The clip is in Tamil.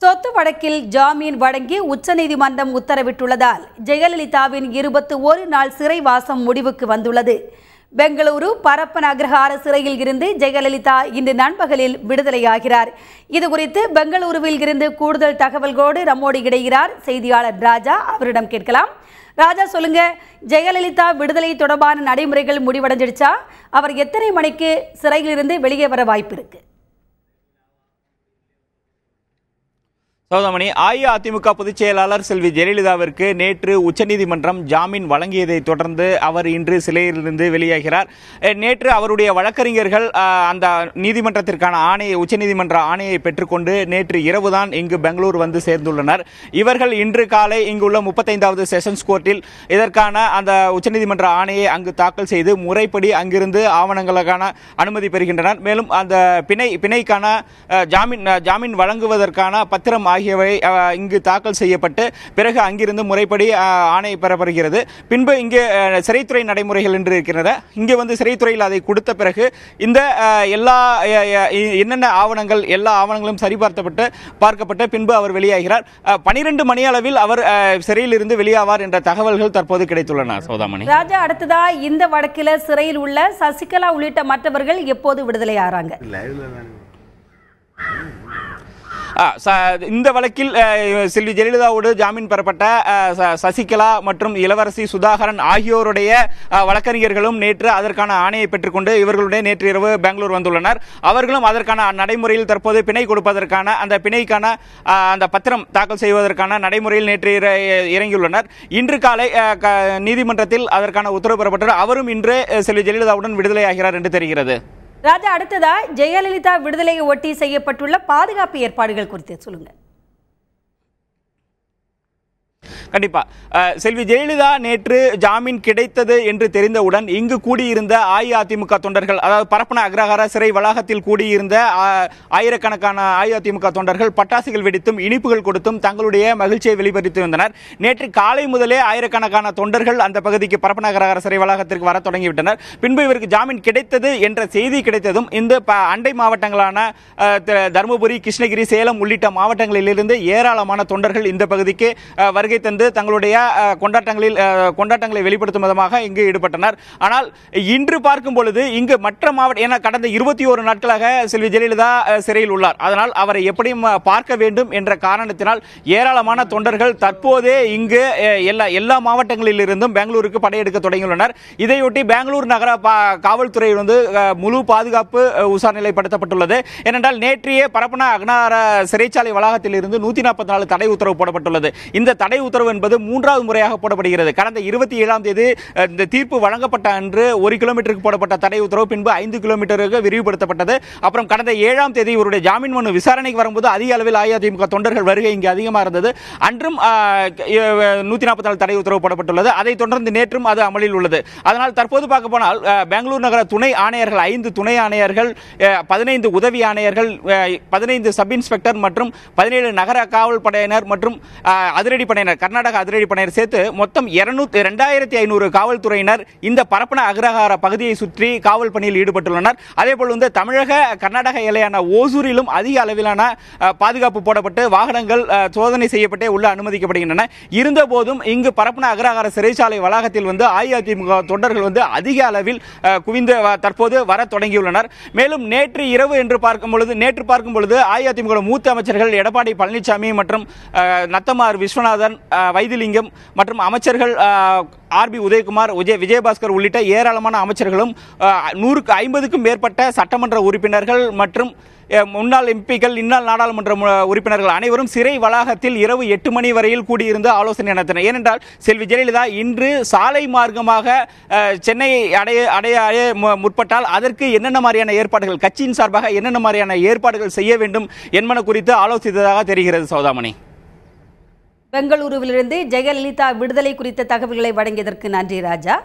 சொத்து வழக்கில் ஜாமீன் வழங்கி உச்சநீதிமன்றம் உத்தரவிட்டுள்ளதால் ஜெயலலிதாவின் 21 நாள் சிறைவாசம் முடிவுக்கு வந்துள்ளது. பெங்களூரு பரப்பன அக்ரஹார சிறையில் இருந்து ஜெயலலிதா இன்று நண்பகலில் விடுதலையாகிறார். இதுகுறித்து பெங்களூருவில் இருந்து கூடுதல் தகவல்களோடு நம்மோடு இணைகிறார் செய்தியாளர் ராஜா. அவரிடம் கேட்கலாம். ராஜா, சொல்லுங்க, ஜெயலலிதா விடுதலை தொடர்பான நடைமுறைகள் முடிவடைஞ்சிடுச்சா? அவர் எத்தனை மணிக்கு சிறையிலிருந்து வெளியே வர வாய்ப்பு இருக்கு? சௌதாமணி, அஇஅதிமுக பொதுச் செயலாளர் செல்வி ஜெயலலிதாவிற்கு நேற்று உச்சநீதிமன்றம் ஜாமீன் வழங்கியதை தொடர்ந்து அவர் இன்று சிறையிலிருந்து வெளியாகிறார். நேற்று அவருடைய வழக்கறிஞர்கள் அந்த நீதிமன்றத்திற்கான ஆணையை, உச்சநீதிமன்ற ஆணையை பெற்றுக்கொண்டு நேற்று இரவுதான் இங்கு பெங்களூர் வந்து சேர்ந்துள்ளனர். இவர்கள் இன்று காலை இங்குள்ள 35வது செஷன்ஸ் கோர்ட்டில் இதற்கான அந்த உச்சநீதிமன்ற ஆணையை அங்கு தாக்கல் செய்து முறைப்படி அங்கிருந்து ஆவணங்களுக்கான அனுமதி பெறுகின்றனர். மேலும் அந்த பிணைக்கான ஜாமீன் வழங்குவதற்கான பத்திரம் ஆகியவை இங்கு தாக்கல் செய்யப்பட்டு பிறகு அங்கிருந்து முறைப்படி ஆணை பெறப்படுகிறது. பின்பு இங்கு சிறைத்துறை நடைமுறைகள் என்று இருக்கிறது. இங்கே வந்து சிறைத்துறையில் அதை கொடுத்த பிறகு இந்த என்னென்ன ஆவணங்கள், எல்லா ஆவணங்களும் பார்க்கப்பட்டு பின்பு அவர் வெளியாகிறார். 12 மணி அளவில் அவர் சிறையில் இருந்து வெளியாவார் என்ற தகவல்கள் தற்போது கிடைத்துள்ளன. சௌதாமணி, ராஜா, அடுத்ததா இந்த வழக்கில் சிறையில் உள்ள சசிகலா உள்ளிட்ட மற்றவர்கள் எப்போது விடுதலை ஆறாங்க? இந்த வழக்கில் செல்வி ஜெயலலிதாவோடு ஜாமீன் பெறப்பட்ட சசிகலா மற்றும் இளவரசி சுதாகரன் ஆகியோருடைய வழக்கறிஞர்களும் நேற்று அதற்கான ஆணையை பெற்றுக்கொண்டு இவர்களுடைய நேற்று இரவு பெங்களூர் வந்துள்ளனர். அவர்களும் அதற்கான நடைமுறையில் தற்போது பிணை கொடுப்பதற்கான அந்த பிணைக்கான அந்த பத்திரம் தாக்கல் செய்வதற்கான நடைமுறையில் நேற்று இறங்கியுள்ளனர். இன்று காலை நீதிமன்றத்தில் அதற்கான உத்தரவு பெறப்பட்டது. அவரும் இன்று செல்வி ஜெயலலிதாவுடன் விடுதலையாகிறார் என்று தெரிகிறது. ராஜா, அடுத்ததா ஜெயலலிதா விடுதலையை ஒட்டி செய்யப்பட்டுள்ள பாதுகாப்பு ஏற்பாடுகள் குறித்து சொல்லுங்க. கண்டிப்பா, செல்வி ஜெயலலிதா நேற்று ஜாமீன் கிடைத்தது என்று தெரிந்தவுடன் இங்கு கூடியிருந்த அஇஅதிமுக தொண்டர்கள், அதாவது பரப்பன அக்ரஹார சிறை வளாகத்தில் கூடியிருந்த ஆயிரக்கணக்கான அஇஅதிமுக தொண்டர்கள் பட்டாசுகள் வெடித்தும் இனிப்புகள் கொடுத்தும் தங்களுடைய மகிழ்ச்சியை வெளிப்படுத்தி வந்தனர். நேற்று காலை முதலே ஆயிரக்கணக்கான தொண்டர்கள் அந்த பகுதிக்கு பரப்பன அக்ரஹார சிறை வளாகத்திற்கு வர தொடங்கிவிட்டனர். பின்பு இவருக்கு ஜாமீன் கிடைத்தது என்ற செய்தி கிடைத்ததும் இந்த அண்டை மாவட்டங்களான தருமபுரி, கிருஷ்ணகிரி, சேலம் உள்ளிட்ட மாவட்டங்களிலிருந்து ஏராளமான தொண்டர்கள் இந்த பகுதிக்கு வருகை தந்து தங்களுடைய கொண்டாட்டங்களை வெளிப்படுத்தும் விதமாக இங்கு ஈடுபட்டனர். ஆனால் இன்று பார்க்கும் பொழுது இங்கு மற்ற மாவட்ட கடந்த 21 நாட்களாக செல்வி ஜெயலலிதா சிறையில் உள்ளார். அதனால் அவரை எப்படியும் பார்க்க வேண்டும் என்ற காரணத்தினால் ஏராளமான தொண்டர்கள் தற்போதே இங்கு எல்லா மாவட்டங்களில் இருந்தும் பெங்களூருக்கு படையெடுக்க தொடங்கியுள்ளனர். இதையொட்டி பெங்களூர் நகர காவல்துறை முழு பாதுகாப்பு உஷார் நிலைப்படுத்தப்பட்டுள்ளது. ஏனென்றால் நேற்றைய பரப்பன அக்ரஹார சிறைச்சாலை வளாகத்தில் இருந்து 144 தடை உத்தரவு போடப்பட்டுள்ளது. இந்த தடை உத்தரவு என்பது 3வது முறையாக போடப்படுகிறது. கடந்த 27ஆம் தேதி இந்த தீர்ப்பு வழங்கப்பட்ட அன்று 1 கிலோமீட்டருக்கு போடப்பட்ட தடை உத்தரவு பின்பு 5 கிலோமீட்டருக்கு விரிவுபடுத்தப்பட்டது. அப்புறம் கடந்த 7ஆம் தேதி இவருடைய ஜாமீன் மனு விசாரணைக்கு வரும்போது அதிக அளவில் அஇஅதிமுக தொண்டர்கள் வருகை இங்கு அதிகமாக இருந்தது. அன்றும் 144 தடை உத்தரவு போடப்பட்டுள்ளது. அதைத் தொடர்ந்து நேற்றும் அது அமலில் உள்ளது. அதனால் தற்போது பார்க்க போனால் பெங்களூர் நகர துணை ஆணையர்கள் 5 துணை ஆணையர்கள், 15 உதவி ஆணையர்கள், 15 சப் இன்ஸ்பெக்டர் மற்றும் 17 நகர காவல் படையினர் மற்றும் அதிரடி படையினர், கர்நாடக அதிரடி படையினர் சேர்த்து மொத்தம் 2500 காவல்துறையினர் இந்த பரப்பன அக்ரஹார பகுதியை சுற்றி காவல் பணியில் ஈடுபட்டுள்ளனர். அதேபோல் தமிழக கர்நாடக எல்லையான ஓசூரிலும் அதிக அளவிலான பாதுகாப்பு போடப்பட்டு வாகனங்கள் சோதனை செய்யப்பட்டே உள்ள அனுமதிக்கப்படுகின்றன. இருந்தபோதும் இங்கு பரப்பன அக்ரஹார சிறைச்சாலை வளாகத்தில் அஇஅதிமுக தொண்டர்கள் அதிக அளவில் குவிந்து தற்போது வர தொடங்கியுள்ளனர். மேலும் நேற்று இரவு என்று பார்க்கும் பொழுது அஇஅதிமுக மூத்த அமைச்சர்கள் எடப்பாடி பழனிசாமி மற்றும் நத்தமார் விஸ்வநாதன், வைத்திலிங்கம் மற்றும் அமைச்சர்கள் ஆர்பி உதயகுமார், விஜயபாஸ்கர் உள்ளிட்ட ஏராளமான அமைச்சர்களும் 150க்கும் மேற்பட்ட சட்டமன்ற உறுப்பினர்கள் மற்றும் முன்னாள் எம்பிக்கள், இந்நாள் நாடாளுமன்ற உறுப்பினர்கள் அனைவரும் சிறை வளாகத்தில் இரவு 8 மணி வரையில் கூடியிருந்து ஆலோசனை நடத்தினர். ஏனென்றால் செல்வி ஜெயலலிதா இன்று சாலை மார்க்கமாக சென்னையை அடைய முற்பட்டால் அதற்கு என்னென்ன மாதிரியான ஏற்பாடுகள், கட்சியின் சார்பாக என்னென்ன மாதிரியான ஏற்பாடுகள் செய்ய வேண்டும் என்பன குறித்து ஆலோசித்ததாக தெரிகிறது. சௌதாமணி, பெங்களூருவிலிருந்து ஜெயலலிதா விடுதலை குறித்த தகவல்களை வழங்கியதற்கு நன்றி ராஜா.